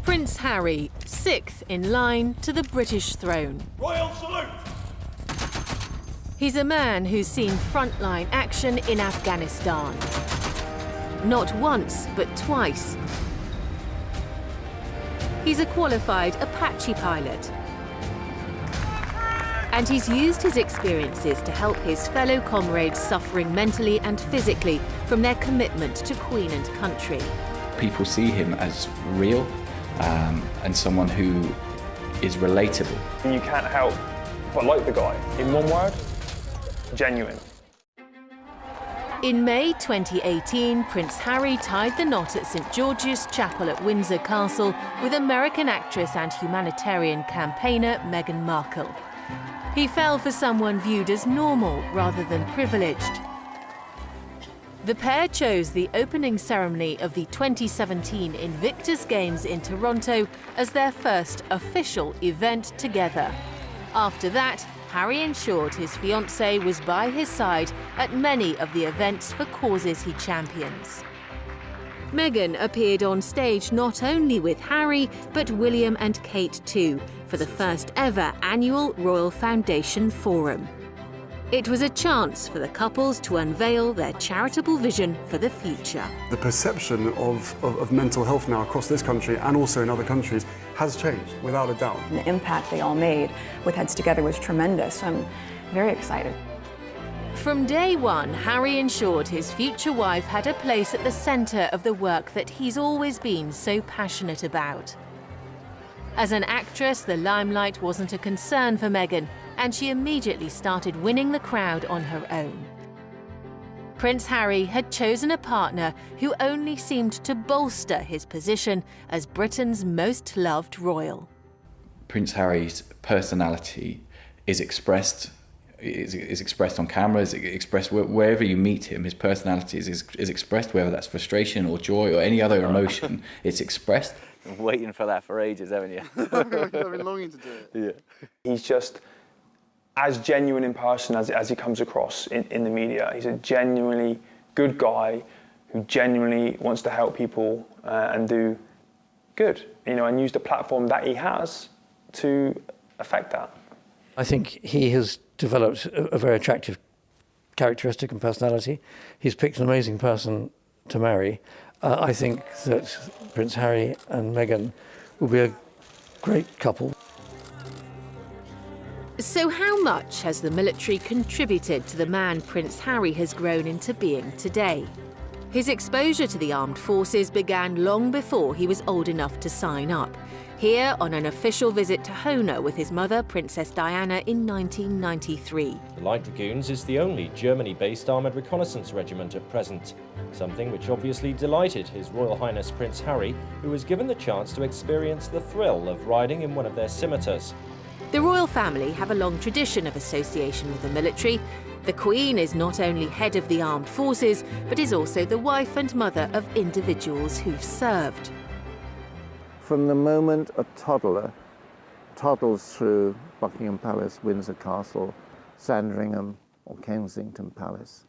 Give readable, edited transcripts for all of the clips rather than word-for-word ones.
Prince Harry, 6th in line to the British throne. Royal salute! He's a man who's seen frontline action in Afghanistan. Not once, but twice. He's a qualified Apache pilot. And he's used his experiences to help his fellow comrades suffering mentally and physically from their commitment to Queen and country. People see him as real and someone who is relatable. And you can't help but like the guy. In one word, genuine. In May 2018, Prince Harry tied the knot at St George's Chapel at Windsor Castle with American actress and humanitarian campaigner Meghan Markle. He fell for someone viewed as normal rather than privileged. The pair chose the opening ceremony of the 2017 Invictus Games in Toronto as their first official event together. After that, Harry ensured his fiancée was by his side at many of the events for causes he champions. Meghan appeared on stage not only with Harry, but William and Kate too, for the first ever annual Royal Foundation Forum. It was a chance for the couples to unveil their charitable vision for the future. The perception of mental health now across this country and also in other countries has changed, without a doubt. The impact they all made with Heads Together was tremendous. I'm very excited. From day one, Harry ensured his future wife had a place at the centre of the work that he's always been so passionate about. As an actress, the limelight wasn't a concern for Meghan, and she immediately started winning the crowd on her own. Prince Harry had chosen a partner who only seemed to bolster his position as Britain's most loved royal. Prince Harry's personality is expressed on camera, is expressed wherever you meet him. His personality is expressed, whether that's frustration or joy or any other emotion, it's expressed. Been waiting for that for ages, haven't you? I've been longing to do it. Yeah. He's just as genuine in person as he comes across in the media. He's a genuinely good guy who genuinely wants to help people and do good, and use the platform that he has to affect that. I think he has developed a very attractive characteristic and personality. He's picked an amazing person to marry. I think that Prince Harry and Meghan will be a great couple. So how much has the military contributed to the man Prince Harry has grown into being today? His exposure to the armed forces began long before he was old enough to sign up. Here on an official visit to Honer with his mother, Princess Diana, in 1993. The Light Dragoons is the only Germany-based armoured reconnaissance regiment at present, something which obviously delighted His Royal Highness Prince Harry, who was given the chance to experience the thrill of riding in one of their scimitars. The royal family have a long tradition of association with the military. The Queen is not only head of the armed forces, but is also the wife and mother of individuals who've served. From the moment a toddler toddles through Buckingham Palace, Windsor Castle, Sandringham or Kensington Palace,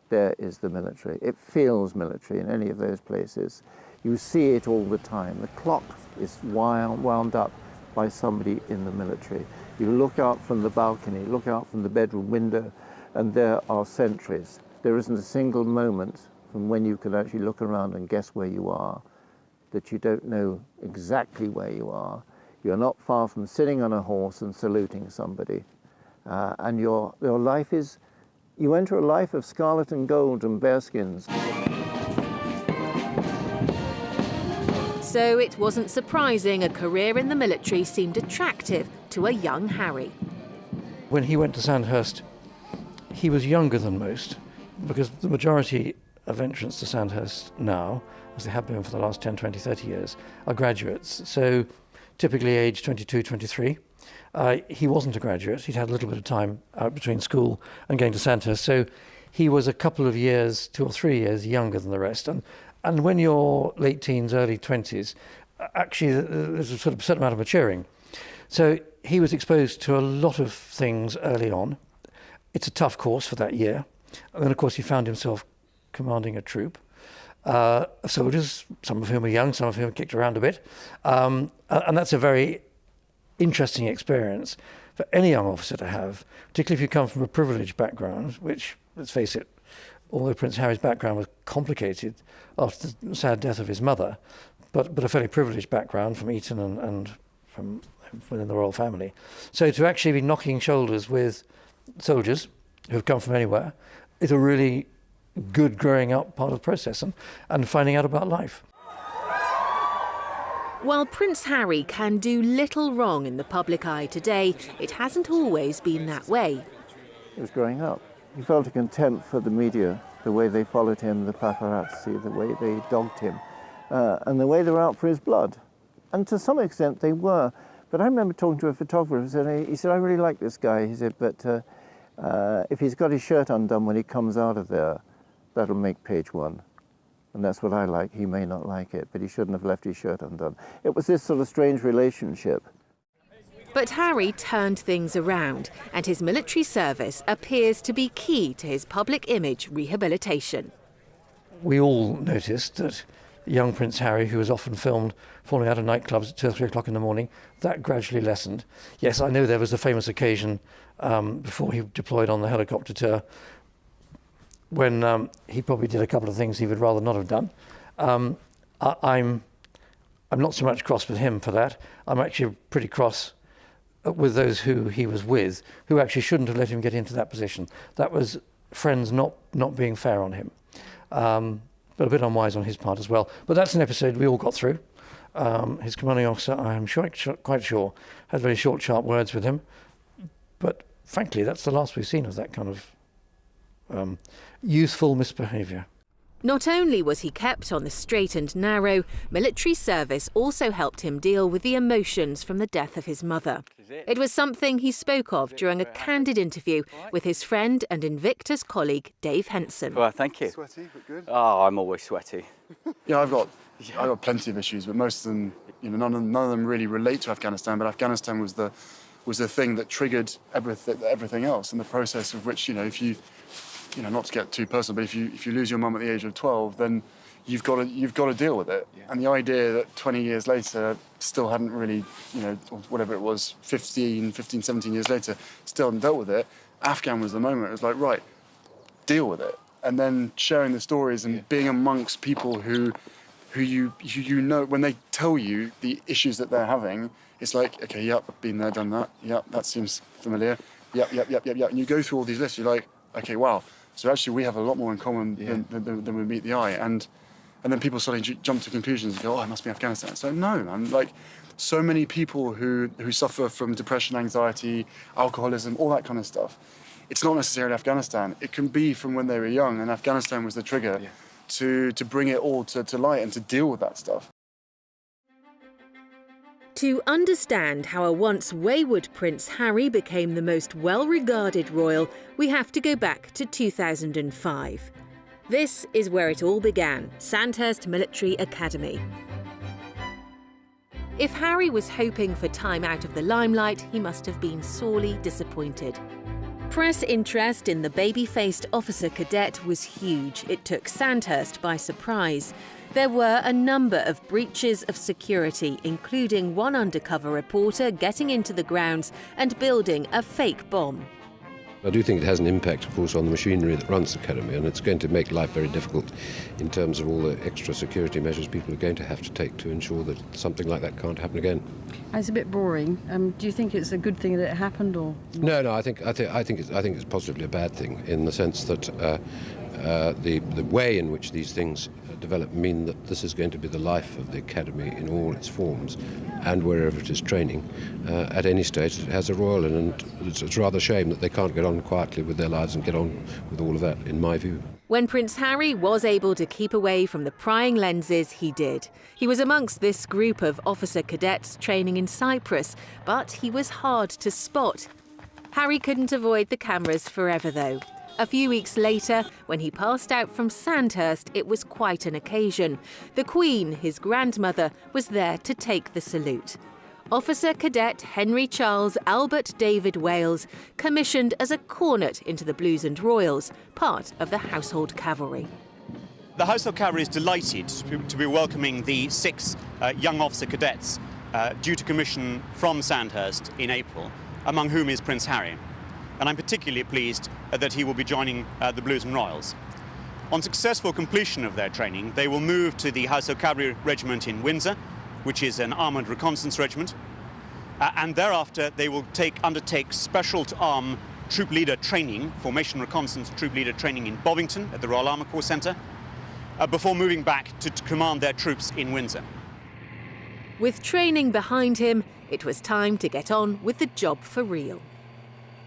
there is the military. It feels military in any of those places. You see it all the time. The clock is wound up by somebody in the military. You look out from the balcony, look out from the bedroom window, and there are sentries. There isn't a single moment from when you can actually look around and guess where you are that you don't know exactly where you are. You're not far from sitting on a horse and saluting somebody. And your life is, you enter a life of scarlet and gold and bearskins. So it wasn't surprising a career in the military seemed attractive to a young Harry. When he went to Sandhurst, he was younger than most, because the majority of entrants to Sandhurst now, as they have been for the last 10, 20, 30 years, are graduates. So typically age 22, 23. He wasn't a graduate. He'd had a little bit of time out between school and going to Sandhurst. So he was a couple of years, 2 or 3 years younger than the rest. And when you're late teens, early 20s, actually there's a sort of certain amount of maturing. So he was exposed to a lot of things early on. It's a tough course for that year. And then, of course, he found himself commanding a troop. soldiers, some of whom are young, some of whom are kicked around a bit. And that's a very interesting experience for any young officer to have, particularly if you come from a privileged background, which, let's face it, although Prince Harry's background was complicated after the sad death of his mother, but a fairly privileged background from Eton and from within the royal family. So to actually be knocking shoulders with soldiers who've come from anywhere is a really good growing up part of the process and finding out about life. While Prince Harry can do little wrong in the public eye today, it hasn't always been that way. He was growing up. He felt a contempt for the media, the way they followed him, the paparazzi, the way they dogged him, and the way they were out for his blood. And to some extent they were. But I remember talking to a photographer, and he said, I really like this guy. He said, but if he's got his shirt undone when he comes out of there, that'll make page one. And that's what I like. He may not like it, but he shouldn't have left his shirt undone. It was this sort of strange relationship. But Harry turned things around, and his military service appears to be key to his public image rehabilitation. We all noticed that young Prince Harry, who was often filmed falling out of nightclubs at 2 or 3 o'clock in the morning, that gradually lessened. Yes, I know there was a famous occasion before he deployed on the helicopter tour when he probably did a couple of things he would rather not have done. I'm not so much cross with him for that. I'm actually pretty cross with those who he was with, who actually shouldn't have let him get into that position. That was friends not being fair on him. But a bit unwise on his part as well. But that's an episode we all got through. His commanding officer, I'm quite sure, had very short, sharp words with him. But frankly, that's the last we've seen of that kind of youthful misbehaviour. Not only was he kept on the straight and narrow, military service also helped him deal with the emotions from the death of his mother. It was something he spoke of during a candid interview with his friend and Invictus colleague Dave Henson. Well, thank you. Sweaty, but good. Oh, I'm always sweaty. Yeah, I've got plenty of issues, but most of them, none of them really relate to Afghanistan. But Afghanistan was the thing that triggered everything else, and the process of which, if you not to get too personal, but if you lose your mum at the age of 12, then you've got to deal with it. Yeah. And the idea that 20 years later still hadn't really, or whatever it was, 15, 17 years later, still hadn't dealt with it. Afghan was the moment. It was like, right, deal with it. And then sharing the stories and being amongst people who you know, when they tell you the issues that they're having, it's like, okay, yep, I've been there, done that. Yep, that seems familiar. Yep. And you go through all these lists, you're like, okay, wow. So actually we have a lot more in common than we meet the eye. And then people suddenly jump to conclusions and go, oh, it must be Afghanistan. So no, man, like so many people who suffer from depression, anxiety, alcoholism, all that kind of stuff. It's not necessarily Afghanistan. It can be from when they were young, and Afghanistan was the trigger to bring it all to light and to deal with that stuff. To understand how a once wayward Prince Harry became the most well-regarded royal, we have to go back to 2005. This is where it all began, Sandhurst Military Academy. If Harry was hoping for time out of the limelight, he must have been sorely disappointed. Press interest in the baby-faced officer cadet was huge. It took Sandhurst by surprise. There were a number of breaches of security, including one undercover reporter getting into the grounds and building a fake bomb. I do think it has an impact, of course, on the machinery that runs the academy, and it's going to make life very difficult in terms of all the extra security measures people are going to have to take to ensure that something like that can't happen again. It's a bit boring. Do you think it's a good thing that it happened, or? No. I think it's positively a bad thing in the sense that the way in which these things develop mean that this is going to be the life of the academy in all its forms, and wherever it is training, at any stage it has a royal in, and it's rather a shame that they can't get on quietly with their lives and get on with all of that, in my view. When Prince Harry was able to keep away from the prying lenses, he did. He was amongst this group of officer cadets training in Cyprus, but he was hard to spot. Harry couldn't avoid the cameras forever, though. A few weeks later, when he passed out from Sandhurst, it was quite an occasion. The Queen, his grandmother, was there to take the salute. Officer Cadet Henry Charles Albert David Wales, commissioned as a cornet into the Blues and Royals, part of the Household Cavalry. The Household Cavalry is delighted to be welcoming the 6 young officer cadets due to commission from Sandhurst in April, among whom is Prince Harry. And I'm particularly pleased that he will be joining the Blues and Royals. On successful completion of their training, they will move to the Household Cavalry Regiment in Windsor, which is an armoured reconnaissance regiment, and thereafter they will undertake special to arm troop leader training, formation reconnaissance troop leader training in Bovington at the Royal Armour Corps Centre, before moving back to command their troops in Windsor. With training behind him, it was time to get on with the job for real.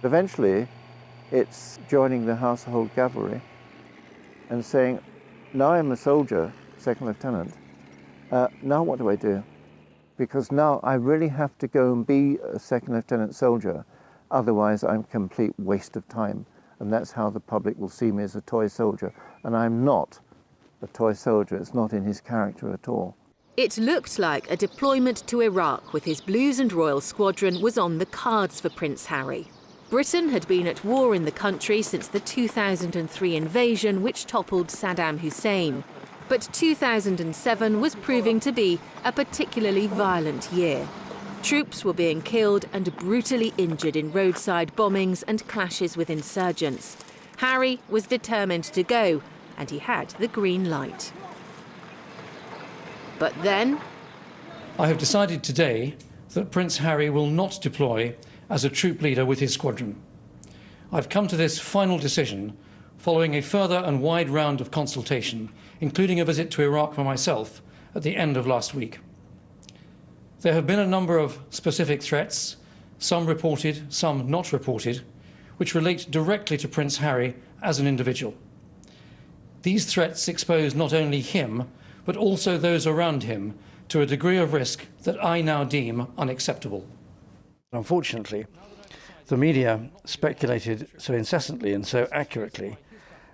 Eventually, it's joining the Household Cavalry and saying, now I'm a soldier, second lieutenant, now what do I do? Because now I really have to go and be a second lieutenant soldier, otherwise I'm a complete waste of time. And that's how the public will see me, as a toy soldier. And I'm not a toy soldier, it's not in his character at all. It looked like a deployment to Iraq with his Blues and Royal Squadron was on the cards for Prince Harry. Britain had been at war in the country since the 2003 invasion, which toppled Saddam Hussein. But 2007 was proving to be a particularly violent year. Troops were being killed and brutally injured in roadside bombings and clashes with insurgents. Harry was determined to go, and he had the green light. But then... I have decided today that Prince Harry will not deploy as a troop leader with his squadron. I've come to this final decision following a further and wide round of consultation, including a visit to Iraq for myself at the end of last week. There have been a number of specific threats, some reported, some not reported, which relate directly to Prince Harry as an individual. These threats expose not only him, but also those around him to a degree of risk that I now deem unacceptable. Unfortunately, the media speculated so incessantly and so accurately,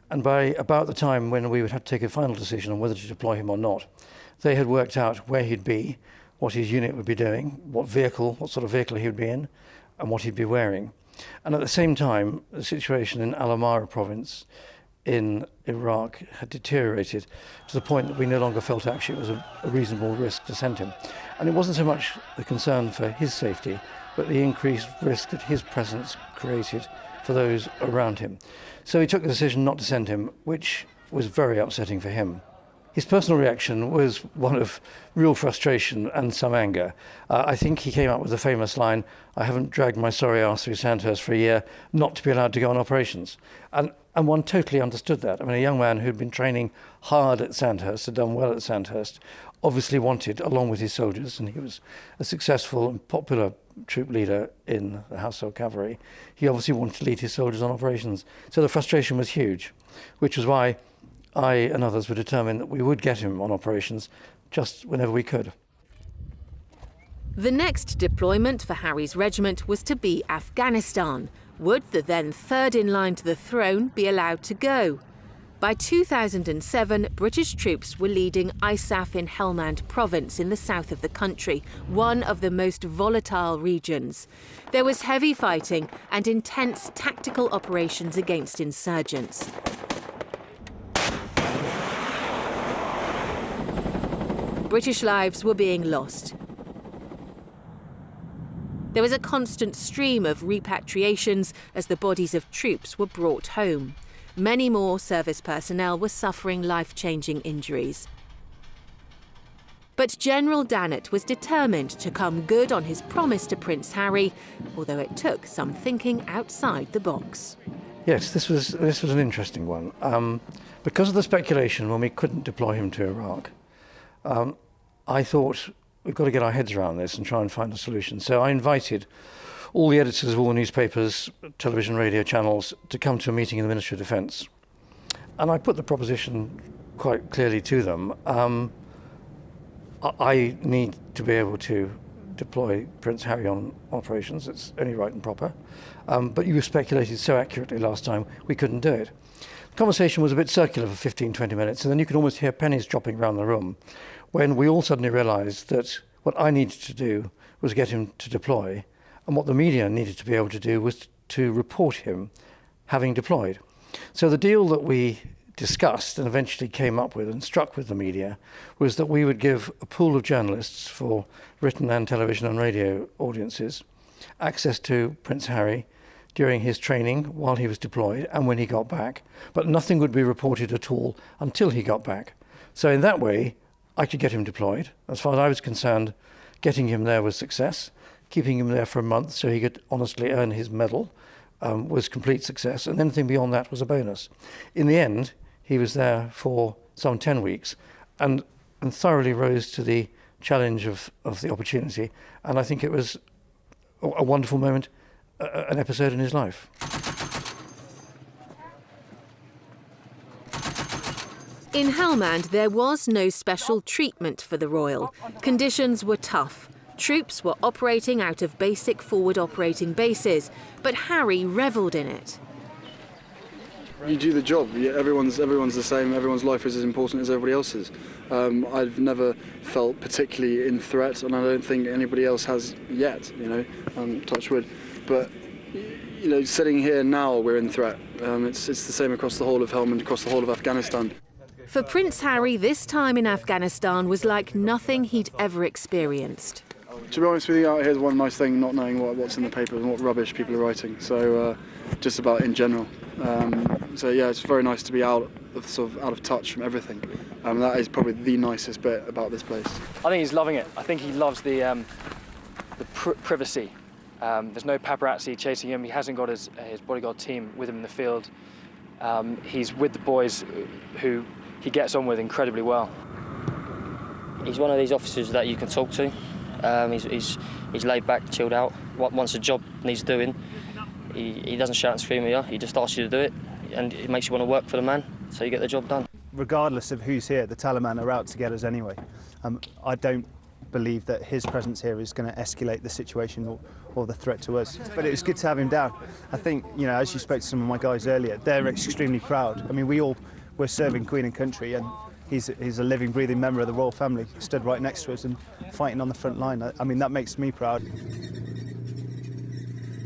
and by about the time when we would have to take a final decision on whether to deploy him or not, they had worked out where he'd be, what his unit would be doing, what sort of vehicle he would be in, and what he'd be wearing. And at the same time, the situation in Al-Amara province in Iraq had deteriorated to the point that we no longer felt actually it was a reasonable risk to send him. And it wasn't so much the concern for his safety, but the increased risk that his presence created for those around him. So he took the decision not to send him, which was very upsetting for him. His personal reaction was one of real frustration and some anger. I think he came up with the famous line, "I haven't dragged my sorry arse through Sandhurst for a year not to be allowed to go on operations." And one totally understood that. I mean, a young man who'd been training hard at Sandhurst, had done well at Sandhurst, obviously wanted, along with his soldiers, and he was a successful and popular troop leader in the Household Cavalry, he obviously wanted to lead his soldiers on operations. So the frustration was huge, which was why I and others were determined that we would get him on operations just whenever we could. The next deployment for Harry's regiment was to be Afghanistan. Would the then third in line to the throne be allowed to go? By 2007, British troops were leading ISAF in Helmand province in the south of the country, one of the most volatile regions. There was heavy fighting and intense tactical operations against insurgents. British lives were being lost. There was a constant stream of repatriations as the bodies of troops were brought home. Many more service personnel were suffering life-changing injuries. But General Dannett was determined to come good on his promise to Prince Harry, although it took some thinking outside the box. Yes, this was an interesting one. Because of the speculation when we couldn't deploy him to Iraq, I thought we've got to get our heads around this and try and find a solution. So I invited all the editors of all the newspapers, television, radio channels to come to a meeting in the Ministry of Defence. And I put the proposition quite clearly to them. I need to be able to deploy Prince Harry on operations. It's only right and proper. But you speculated so accurately last time, we couldn't do it. The conversation was a bit circular for 15, 20 minutes, and then you could almost hear pennies dropping around the room when we all suddenly realised that what I needed to do was get him to deploy, and what the media needed to be able to do was to report him having deployed. So the deal that we discussed and eventually came up with and struck with the media was that we would give a pool of journalists for written and television and radio audiences access to Prince Harry during his training while he was deployed and when he got back, but nothing would be reported at all until he got back. So in that way, I could get him deployed. As far as I was concerned, getting him there was success. Keeping him there for a month so he could honestly earn his medal was complete success, and anything beyond that was a bonus. In the end, he was there for some 10 weeks and thoroughly rose to the challenge of the opportunity, and I think it was a wonderful moment, an episode in his life. In Helmand, there was no special treatment for the Royal. Conditions were tough. Troops were operating out of basic forward operating bases, but Harry revelled in it. You do the job. Everyone's the same. Everyone's life is as important as everybody else's. I've never felt particularly in threat, and I don't think anybody else has yet. Touch wood. But sitting here now, we're in threat. It's the same across the whole of Helmand, across the whole of Afghanistan. For Prince Harry, this time in Afghanistan was like nothing he'd ever experienced. To be honest with you, out here is one nice thing, not knowing what's in the papers and what rubbish people are writing. So just about in general. So yeah, it's very nice to be out of touch from everything. That is probably the nicest bit about this place. I think he's loving it. I think he loves the privacy. There's no paparazzi chasing him. He hasn't got his bodyguard team with him in the field. He's with the boys who he gets on with incredibly well. He's one of these officers that you can talk to. He's laid back, chilled out. Once a job needs doing, he doesn't shout and scream at you. He just asks you to do it, and it makes you want to work for the man, so you get the job done. Regardless of who's here, the Taliban are out to get us anyway. I don't believe that his presence here is going to escalate the situation or the threat to us. But it was good to have him down. I think, as you spoke to some of my guys earlier, they're extremely proud. I mean, we're serving Queen and country, and he's a living, breathing member of the royal family, stood right next to us and fighting on the front line. I mean, that makes me proud.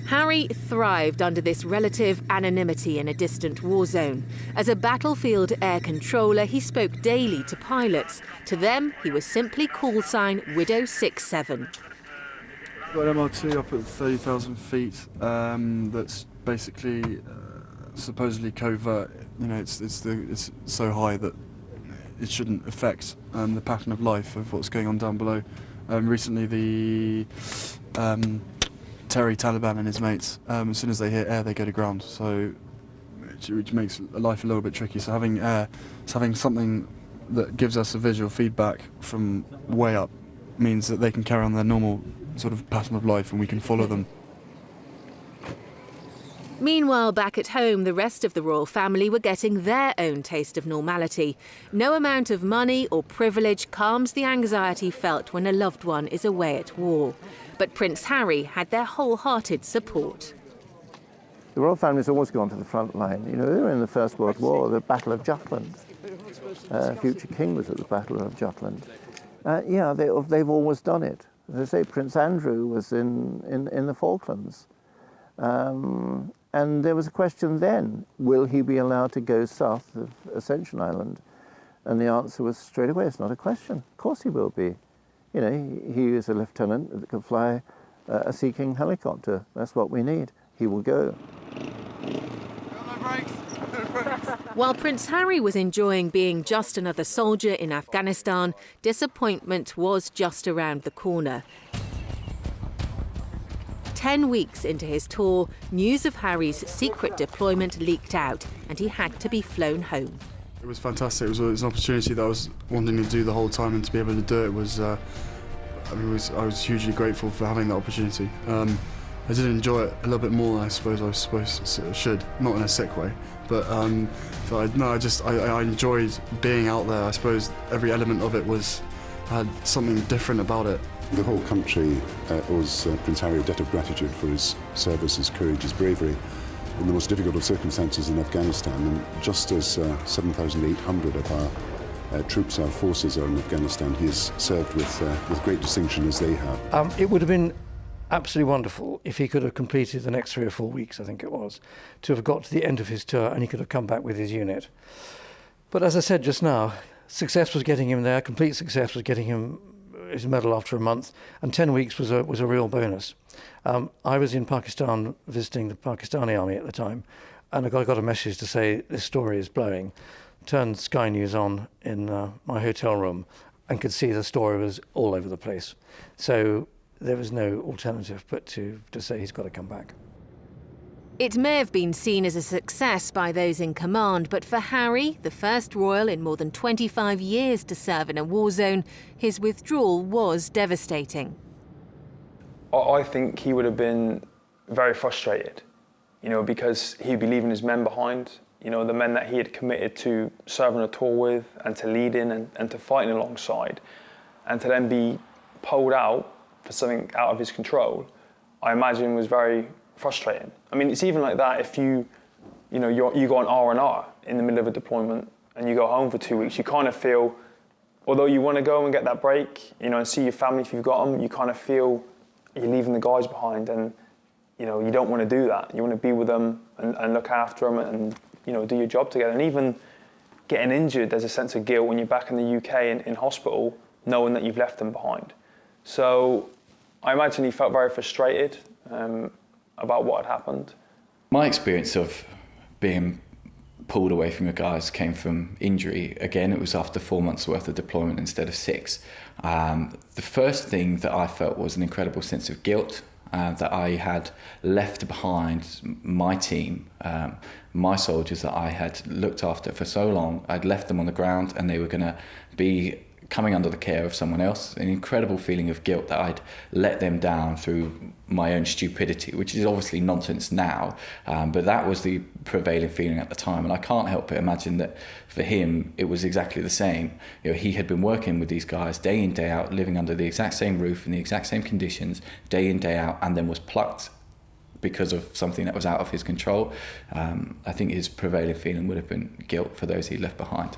Harry thrived under this relative anonymity in a distant war zone. As a battlefield air controller, he spoke daily to pilots. To them, he was simply call sign Widow 67. Got an ML2 up at 30,000 feet. That's basically supposedly covert. It's so high that it shouldn't affect the pattern of life of what's going on down below. Recently, the Terry Taliban and his mates, as soon as they hear air, they go to ground. So, which makes life a little bit tricky. So having air, having something that gives us a visual feedback from way up, means that they can carry on their normal sort of pattern of life, and we can follow them. Meanwhile, back at home, the rest of the royal family were getting their own taste of normality. No amount of money or privilege calms the anxiety felt when a loved one is away at war. But Prince Harry had their wholehearted support. The royal family's always gone to the front line. They were in the First World War, the Battle of Jutland. Future King was at the Battle of Jutland. They've always done it. As I say, Prince Andrew was in the Falklands. And there was a question then, will he be allowed to go south of Ascension Island? And the answer was straight away, it's not a question. Of course he will be. He is a lieutenant that can fly a Sea King helicopter. That's what we need. He will go. While Prince Harry was enjoying being just another soldier in Afghanistan, disappointment was just around the corner. 10 weeks into his tour, news of Harry's secret deployment leaked out, and he had to be flown home. It was fantastic. It was an opportunity that I was wanting to do the whole time, and to be able to do it was, I was hugely grateful for having that opportunity. I did enjoy it a little bit more than I should, not in a sick way, but I enjoyed being out there. I suppose every element of it had something different about it. The whole country owes Prince Harry a debt of gratitude for his service, his courage, his bravery in the most difficult of circumstances in Afghanistan. And just as 7,800 of our troops, our forces are in Afghanistan, he has served with great distinction as they have. It would have been absolutely wonderful if he could have completed the next 3 or 4 weeks, I think it was, to have got to the end of his tour and he could have come back with his unit. But as I said just now, success was getting him there, complete success was getting him his medal after a month, and 10 weeks was a real bonus. I was in Pakistan visiting the Pakistani army at the time, and I got a message to say this story is blowing. Turned Sky News on in my hotel room and could see the story was all over the place. So there was no alternative but to say he's got to come back. It may have been seen as a success by those in command, but for Harry, the first royal in more than 25 years to serve in a war zone, his withdrawal was devastating. I think he would have been very frustrated, because he'd be leaving his men behind, the men that he had committed to serving a tour with and to leading and to fighting alongside, and to then be pulled out for something out of his control, I imagine was very frustrating. I mean, it's even like that if you go on R&R in the middle of a deployment and you go home for 2 weeks, you kind of feel, although you want to go and get that break, and see your family if you've got them, you kind of feel you're leaving the guys behind, and you don't want to do that. You want to be with them and look after them and do your job together. And even getting injured, there's a sense of guilt when you're back in the UK in hospital, knowing that you've left them behind. So I imagine he felt very frustrated about what had happened. My experience of being pulled away from your guys came from injury. Again, it was after 4 months worth of deployment instead of 6. The first thing that I felt was an incredible sense of guilt that I had left behind my team, my soldiers that I had looked after for so long. I'd left them on the ground and they were going to be coming under the care of someone else. An incredible feeling of guilt that I'd let them down through my own stupidity, which is obviously nonsense now, but that was the prevailing feeling at the time. And I can't help but imagine that for him it was exactly the same. He had been working with these guys day in, day out, living under the exact same roof in the exact same conditions, day in, day out, and then was plucked because of something that was out of his control. I think his prevailing feeling would have been guilt for those he left behind.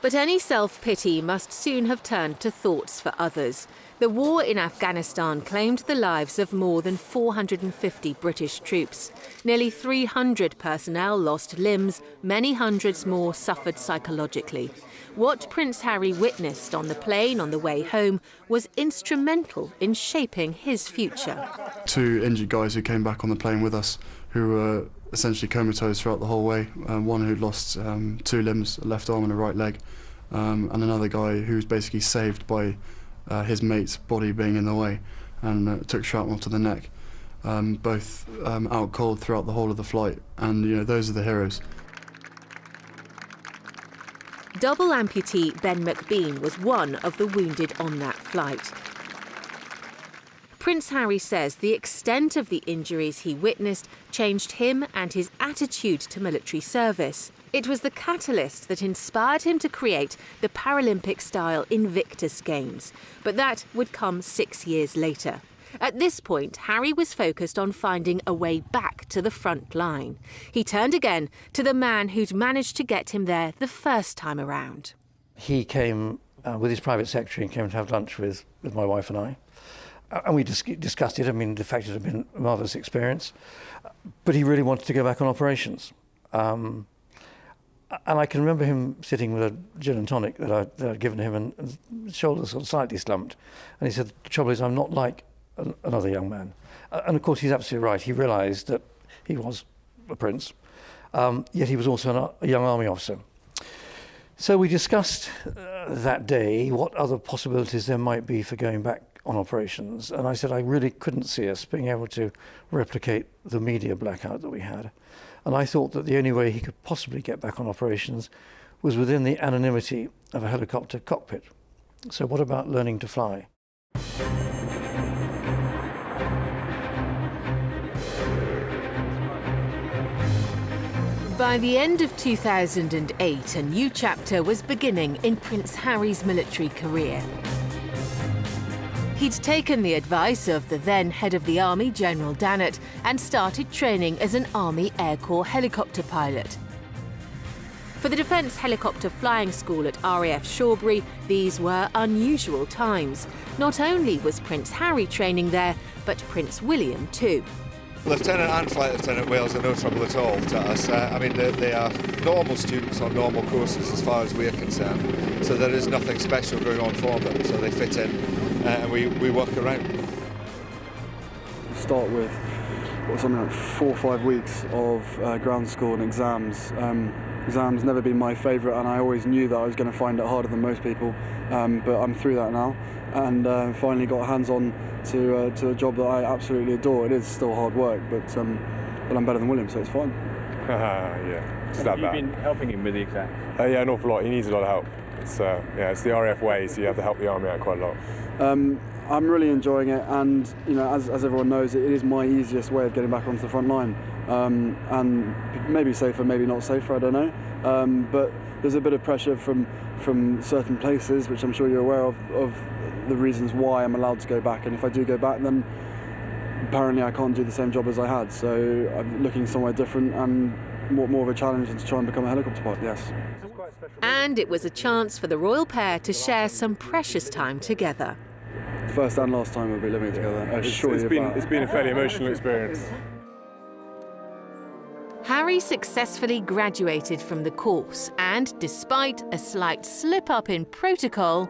But any self-pity must soon have turned to thoughts for others. The war in Afghanistan claimed the lives of more than 450 British troops. Nearly 300 personnel lost limbs, many hundreds more suffered psychologically. What Prince Harry witnessed on the plane on the way home was instrumental in shaping his future. 2 injured guys who came back on the plane with us who were essentially comatose throughout the whole way. One who'd lost 2 limbs, a left arm and a right leg, and another guy who was basically saved by his mate's body being in the way and took shrapnel to the neck. Both out cold throughout the whole of the flight, and those are the heroes. Double amputee Ben McBean was one of the wounded on that flight. Prince Harry says the extent of the injuries he witnessed changed him and his attitude to military service. It was the catalyst that inspired him to create the Paralympic-style Invictus Games, but that would come 6 years later. At this point, Harry was focused on finding a way back to the front line. He turned again to the man who'd managed to get him there the first time around. He came with his private secretary and came to have lunch with my wife and I. And we discussed it. I mean, the fact it had been a marvellous experience. But he really wanted to go back on operations. And I can remember him sitting with a gin and tonic that I'd given him, and his shoulders sort of slightly slumped. And he said, the trouble is I'm not like another young man. And of course, he's absolutely right. He realised that he was a prince, yet he was also a young army officer. So we discussed that day what other possibilities there might be for going back on operations, and I said I really couldn't see us being able to replicate the media blackout that we had, and I thought that the only way he could possibly get back on operations was within the anonymity of a helicopter cockpit. So what about learning to fly? By the end of 2008, a new chapter was beginning in Prince Harry's military career. He'd taken the advice of the then head of the army, General Dannett, and started training as an Army Air Corps helicopter pilot. For the Defence Helicopter Flying School at RAF Shawbury, these were unusual times. Not only was Prince Harry training there, but Prince William too. Lieutenant and Flight Lieutenant Wales are no trouble at all to us. I mean, they are normal students on normal courses as far as we're concerned, so there is nothing special going on for them, so they fit in and we work around. Start with something like 4 or 5 weeks of ground school and exams. Exams never been my favourite, and I always knew that I was going to find it harder than most people, but I'm through that now, and finally got hands-on to a job that I absolutely adore. It is still hard work, but I'm better than William, so it's fine. Yeah, just Have that you bad. been helping him with the exams? Yeah, an awful lot. He needs a lot of help. It's it's the RAF way, so you have to help the army out quite a lot. I'm really enjoying it, and as everyone knows, it is my easiest way of getting back onto the front line, and maybe safer, maybe not safer, I don't know. But there's a bit of pressure from certain places, which I'm sure you're aware of the reasons why I'm allowed to go back, and if I do go back, then apparently I can't do the same job as I had, so I'm looking somewhere different and more of a challenge to try and become a helicopter pilot, yes. And it was a chance for the royal pair to share some precious time together. First and last time we'll be living together. It's been a fairly emotional experience. Harry successfully graduated from the course and, despite a slight slip-up in protocol,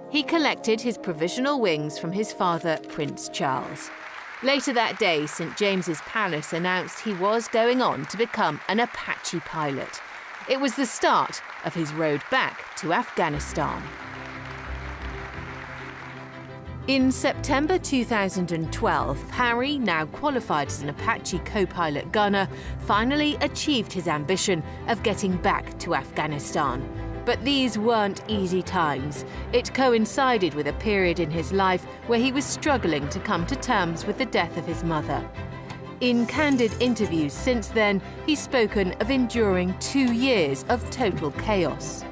he collected his provisional wings from his father, Prince Charles. Later that day, St James's Palace announced he was going on to become an Apache pilot. It was the start of his road back to Afghanistan. In September 2012, Harry, now qualified as an Apache co-pilot gunner, finally achieved his ambition of getting back to Afghanistan. But these weren't easy times. It coincided with a period in his life where he was struggling to come to terms with the death of his mother. In candid interviews since then, he's spoken of enduring 2 years of total chaos.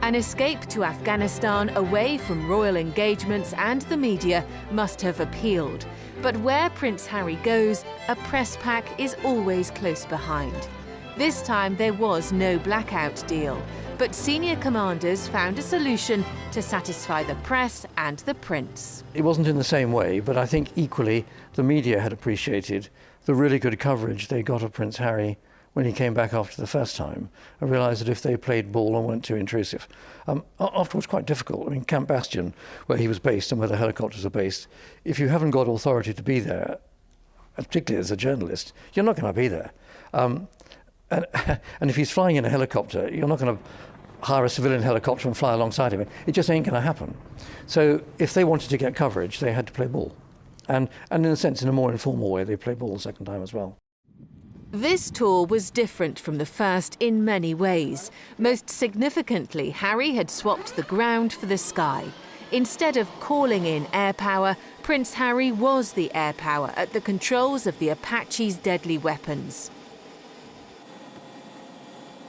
An escape to Afghanistan away from royal engagements and the media must have appealed. But where Prince Harry goes, a press pack is always close behind. This time there was no blackout deal, but senior commanders found a solution to satisfy the press and the prince. It wasn't in the same way, but I think equally the media had appreciated the really good coverage they got of Prince Harry when he came back after the first time, and realised that if they played ball and weren't too intrusive. Afterwards, quite difficult. I mean, Camp Bastion, where he was based and where the helicopters are based, if you haven't got authority to be there, particularly as a journalist, you're not going to be there. And if he's flying in a helicopter, you're not going to hire a civilian helicopter and fly alongside him. It just ain't going to happen. So if they wanted to get coverage, they had to play ball. And in a sense, in a more informal way, they played ball the second time as well. This tour was different from the first in many ways. Most significantly, Harry had swapped the ground for the sky. Instead of calling in air power, Prince Harry was the air power at the controls of the Apache's deadly weapons.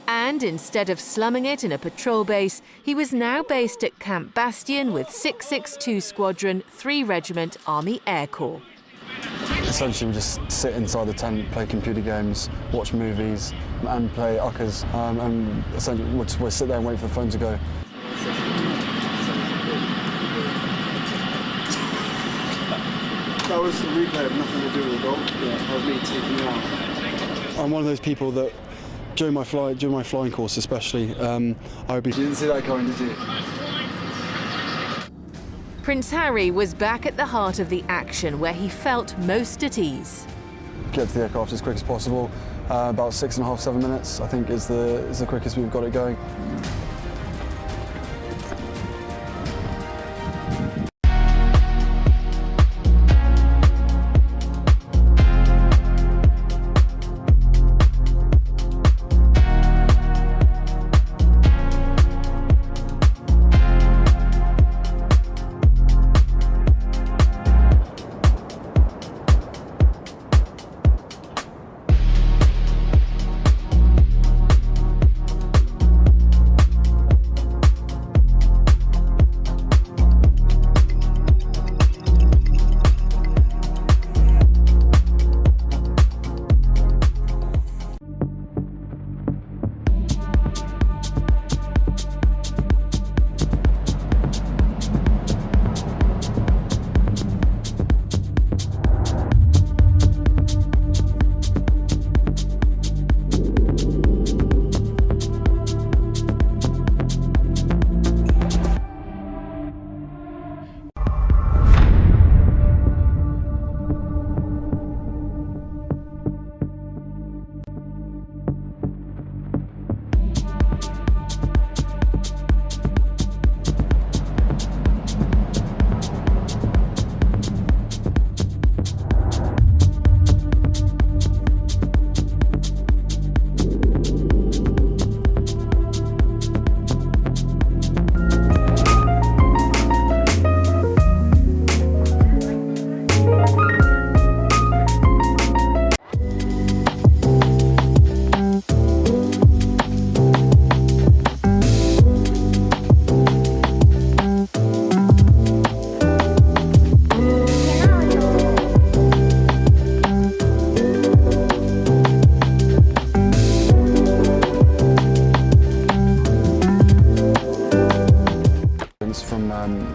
And instead of slumming it in a patrol base, he was now based at Camp Bastion with 662 Squadron, 3 Regiment Army Air Corps. Essentially, we just sit inside the tent, play computer games, watch movies, and play uckers. And essentially, we'll sit there and wait for the phone to go. That was the replay of nothing to do with the goal. Yeah, that was me taking it out. I'm one of those people that, during my flying course especially, I would be. You didn't see that coming, did you? Prince Harry was back at the heart of the action where he felt most at ease. Get to the aircraft as quick as possible. About 6.5, 7 minutes, I think, is the quickest we've got it going.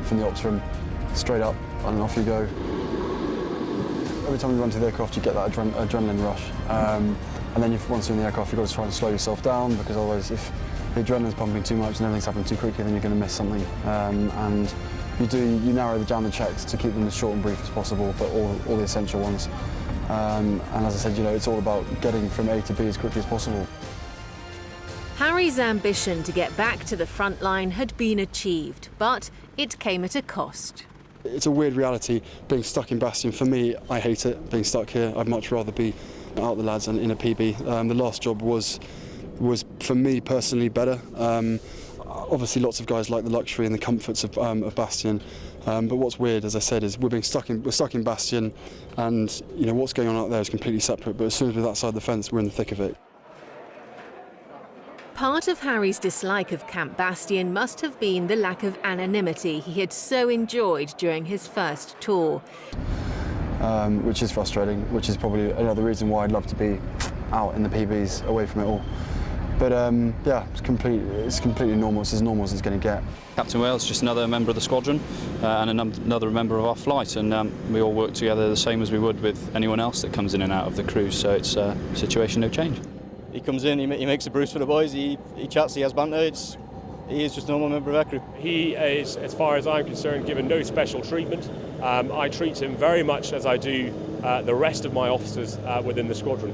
from the ops room, straight up, and off you go. Every time you run to the aircraft, you get that adrenaline rush. And then once you're in the aircraft, you've got to try and slow yourself down, because otherwise if the adrenaline's pumping too much and everything's happening too quickly, then you're going to miss something. And you narrow down the checks to keep them as short and brief as possible, but all the essential ones. And as I said, it's all about getting from A to B as quickly as possible. Harry's ambition to get back to the front line had been achieved, but it came at a cost. It's a weird reality being stuck in Bastion. For me, I hate it, being stuck here. I'd much rather be out with the lads and in a PB. The last job was for me personally better. Obviously lots of guys like the luxury and the comforts of Bastion, but what's weird, as I said, is we're stuck in Bastion, and what's going on out there is completely separate, but as soon as we're outside the fence, we're in the thick of it. Part of Harry's dislike of Camp Bastion must have been the lack of anonymity he had so enjoyed during his first tour. Which is frustrating, which is probably another reason why I'd love to be out in the PBs, away from it all. But yeah, it's completely normal. It's as normal as it's going to get. Captain Wales is just another member of the squadron and another member of our flight, and we all work together the same as we would with anyone else that comes in and out of the crew, so it's a situation no change. He comes in, he makes a brews for the boys, he chats, he has banter, he is just a normal member of our crew. He is, as far as I'm concerned, given no special treatment. I treat him very much as I do the rest of my officers within the squadron.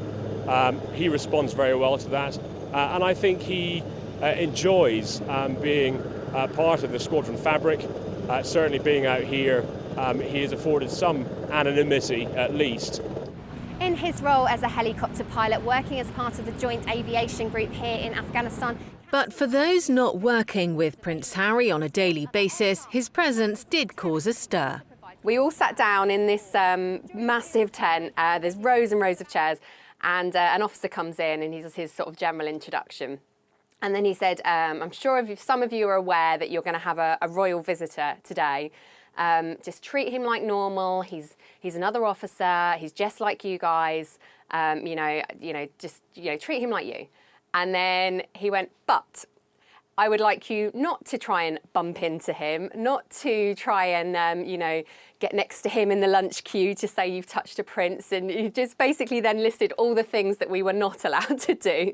He responds very well to that, and I think he enjoys being part of the squadron fabric. Certainly being out here, he has afforded some anonymity at least. In his role as a helicopter pilot working as part of the Joint Aviation Group here in Afghanistan. But for those not working with Prince Harry on a daily basis, his presence did cause a stir. We all sat down in this massive tent. There's rows and rows of chairs, and an officer comes in and he does his sort of general introduction. And then he said, I'm sure some of you are aware that you're going to have a royal visitor today. Just treat him like normal. He's another officer. He's just like you guys. Just treat him like you. And then he went, but I would like you not to try and bump into him, not to try and get next to him in the lunch queue to say you've touched a prince. And he just basically then listed all the things that we were not allowed to do.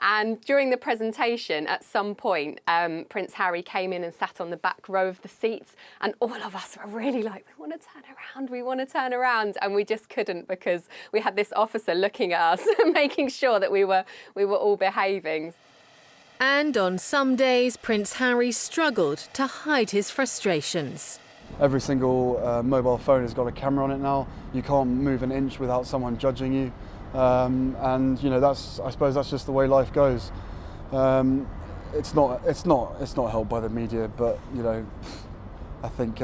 And during the presentation, at some point, Prince Harry came in and sat on the back row of the seats, and all of us were really like, we want to turn around, we want to turn around, and we just couldn't, because we had this officer looking at us, making sure that we were all behaving. And on some days, Prince Harry struggled to hide his frustrations. Every single mobile phone has got a camera on it now. You can't move an inch without someone judging you, and I suppose that's just the way life goes. It's not helped by the media, but I think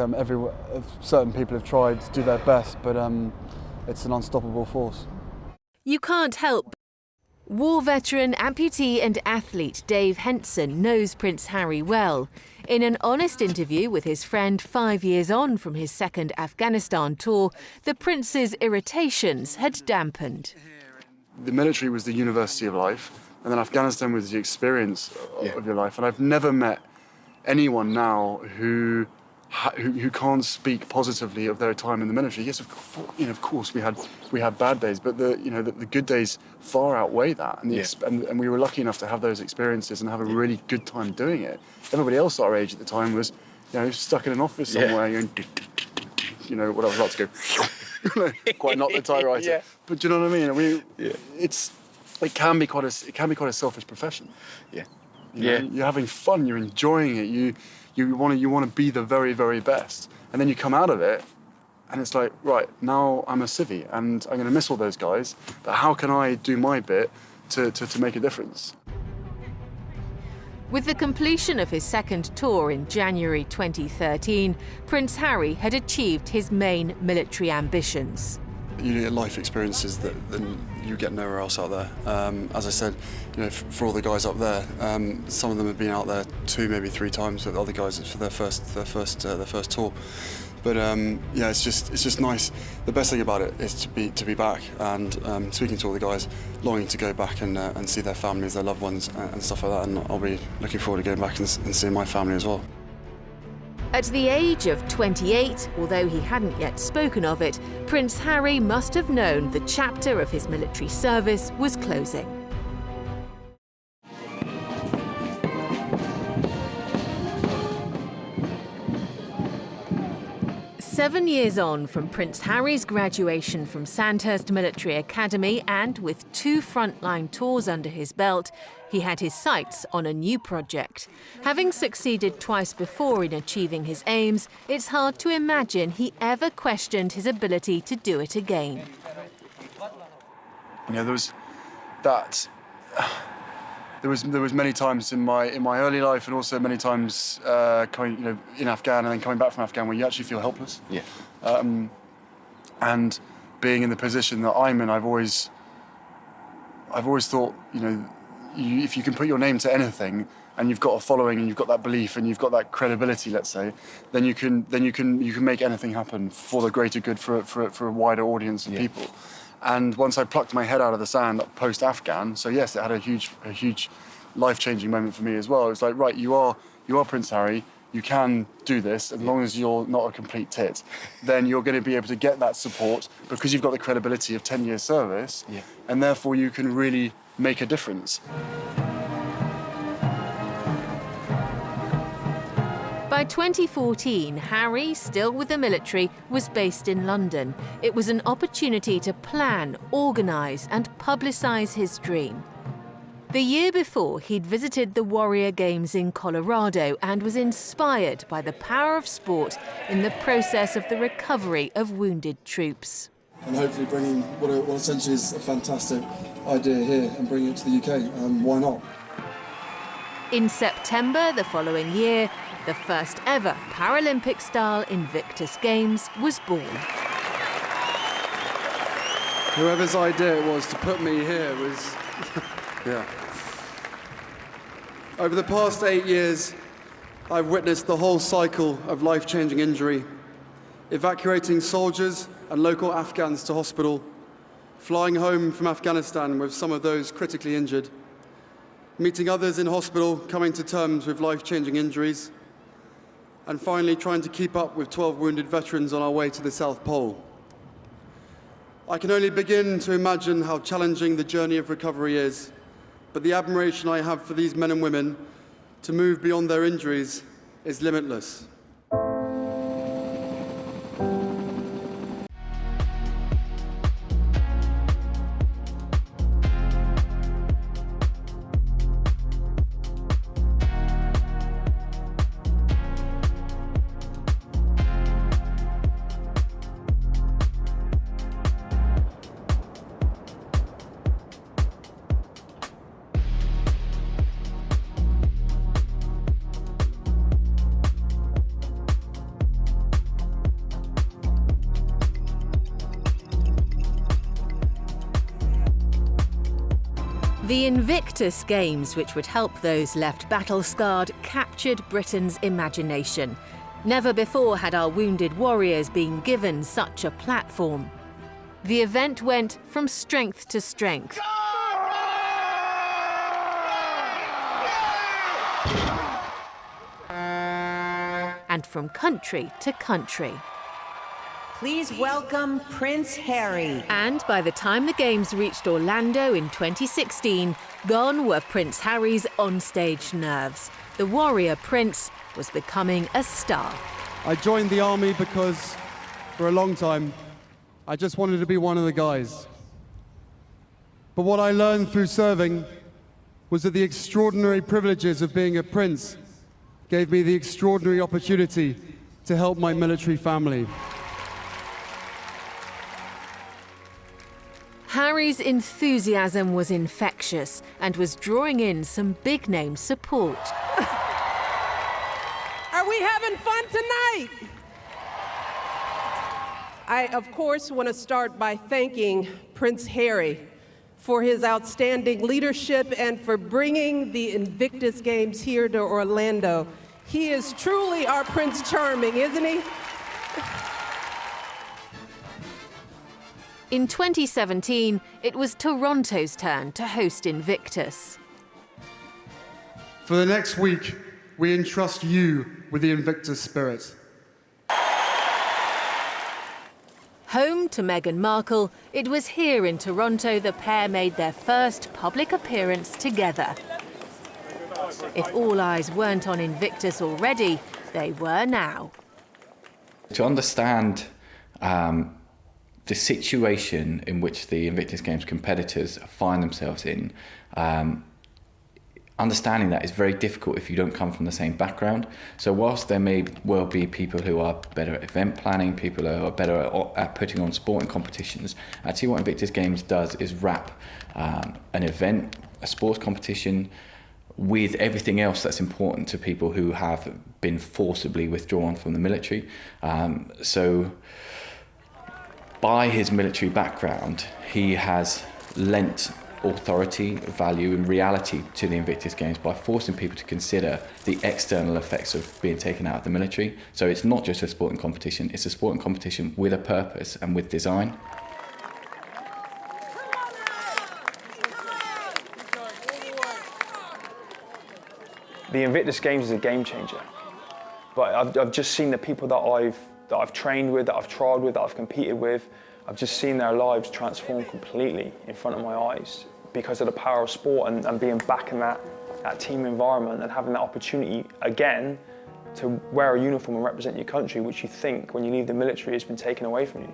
certain people have tried to do their best, but it's an unstoppable force. You can't help. War veteran, amputee and athlete Dave Henson knows Prince Harry well. In an honest interview with his friend 5 years on from his second Afghanistan tour, the Prince's irritations had dampened. The military was the university of life, and then Afghanistan was the experience of your life. And I've never met anyone now who can't speak positively of their time in the military. Yes, of course we had bad days, but the good days far outweigh that, and we were lucky enough to have those experiences and have a really good time doing it. Everybody else our age at the time was, stuck in an office somewhere, what I was about to go, quite not the typewriter, but do you know what I mean? It can be quite a selfish profession. You're having fun, you're enjoying it, you want to be the very, very best, and then you come out of it and it's like, right, now I'm a civvy and I'm going to miss all those guys, but how can I do my bit to make a difference? With the completion of his second tour in January 2013, Prince Harry had achieved his main military ambitions. You get life experiences that you get nowhere else out there. As I said, for all the guys up there, some of them have been out there 2, maybe 3 times with other guys for their first tour. But it's just nice. The best thing about it is to be back and speaking to all the guys, longing to go back and see their families, their loved ones, and stuff like that. And I'll be looking forward to going back and seeing my family as well. At the age of 28, although he hadn't yet spoken of it, Prince Harry must have known the chapter of his military service was closing. Seven years on from Prince Harry's graduation from Sandhurst Military Academy, and with 2 frontline tours under his belt, he had his sights on a new project. Having succeeded twice before in achieving his aims, it's hard to imagine he ever questioned his ability to do it again. You know, there was that. There was many times in my early life, and also many times coming, in Afghan and then coming back from Afghan, where you actually feel helpless. Yeah. And being in the position that I'm in, I've always thought, if you can put your name to anything, and you've got a following, and you've got that belief, and you've got that credibility, let's say, then you can make anything happen for the greater good, for a wider audience of people. And once I plucked my head out of the sand post-Afghan, so yes, it had a huge life-changing moment for me as well. It was like, right, you are Prince Harry, you can do this, as long as you're not a complete tit, then you're going to be able to get that support because you've got the credibility of 10 years service, and therefore you can really make a difference. By 2014, Harry, still with the military, was based in London. It was an opportunity to plan, organise and publicise his dream. The year before, he'd visited the Warrior Games in Colorado and was inspired by the power of sport in the process of the recovery of wounded troops. And hopefully bringing what essentially is a fantastic idea here and bringing it to the UK. Why not? In September the following year, the first ever Paralympic-style Invictus Games was born. Whoever's idea it was to put me here was... yeah. Over the past 8 years, I've witnessed the whole cycle of life-changing injury, evacuating soldiers and local Afghans to hospital, flying home from Afghanistan with some of those critically injured, meeting others in hospital, coming to terms with life-changing injuries, and finally trying to keep up with 12 wounded veterans on our way to the South Pole. I can only begin to imagine how challenging the journey of recovery is, but the admiration I have for these men and women to move beyond their injuries is limitless. The Invictus Games, which would help those left battle-scarred, captured Britain's imagination. Never before had our wounded warriors been given such a platform. The event went from strength to strength. And from country to country. Please welcome Prince Harry. And by the time the Games reached Orlando in 2016, gone were Prince Harry's onstage nerves. The warrior prince was becoming a star. I joined the army because, for a long time, I just wanted to be one of the guys. But what I learned through serving was that the extraordinary privileges of being a prince gave me the extraordinary opportunity to help my military family. Harry's enthusiasm was infectious and was drawing in some big-name support. Are we having fun tonight? I, of course, want to start by thanking Prince Harry for his outstanding leadership and for bringing the Invictus Games here to Orlando. He is truly our Prince Charming, isn't he? In 2017, it was Toronto's turn to host Invictus. For the next week, we entrust you with the Invictus spirit. Home to Meghan Markle, it was here in Toronto the pair made their first public appearance together. If all eyes weren't on Invictus already, they were now. To understand the situation in which the Invictus Games competitors find themselves in, understanding that is very difficult if you don't come from the same background. So whilst there may well be people who are better at event planning, people who are better at putting on sporting competitions, actually what Invictus Games does is wrap an event, a sports competition, with everything else that's important to people who have been forcibly withdrawn from the military. So by his military background, he has lent authority, value and reality to the Invictus Games by forcing people to consider the external effects of being taken out of the military. So it's not just a sporting competition, it's a sporting competition with a purpose and with design. The Invictus Games is a game changer, but I've just seen the people that I've trained with, that I've trialled with, that I've competed with, I've just seen their lives transform completely in front of my eyes because of the power of sport and being back in that team environment and having that opportunity again to wear a uniform and represent your country, which you think when you leave the military has been taken away from you.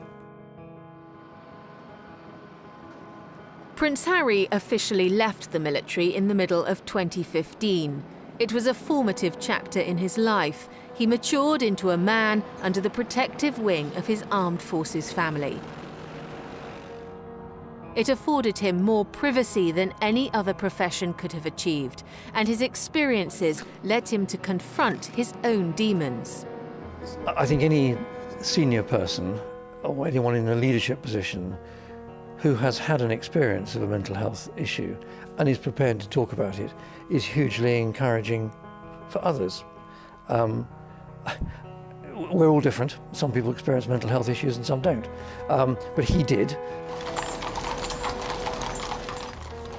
Prince Harry officially left the military in the middle of 2015. It was a formative chapter in his life. He matured into a man under the protective wing of his armed forces family. It afforded him more privacy than any other profession could have achieved, and his experiences led him to confront his own demons. I think any senior person, or anyone in a leadership position, who has had an experience of a mental health issue and is prepared to talk about it, is hugely encouraging for others. We're all different. Some people experience mental health issues and some don't. But he did.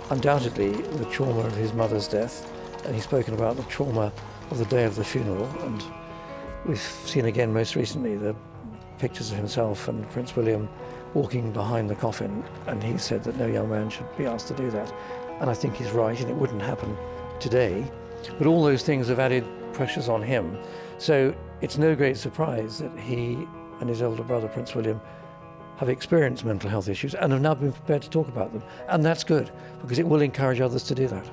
Undoubtedly, the trauma of his mother's death, and he's spoken about the trauma of the day of the funeral, and we've seen again most recently the pictures of himself and Prince William walking behind the coffin, and he said that no young man should be asked to do that. And I think he's right, and it wouldn't happen today. But all those things have added pressures on him. So it's no great surprise that he and his older brother, Prince William, have experienced mental health issues and have now been prepared to talk about them. And that's good, because it will encourage others to do that.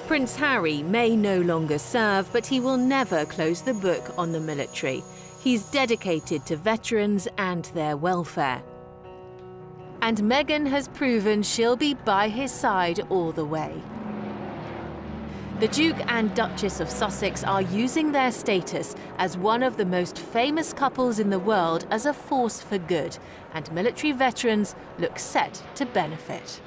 Prince Harry may no longer serve, but he will never close the book on the military. He's dedicated to veterans and their welfare. And Meghan has proven she'll be by his side all the way. The Duke and Duchess of Sussex are using their status as one of the most famous couples in the world as a force for good, and military veterans look set to benefit.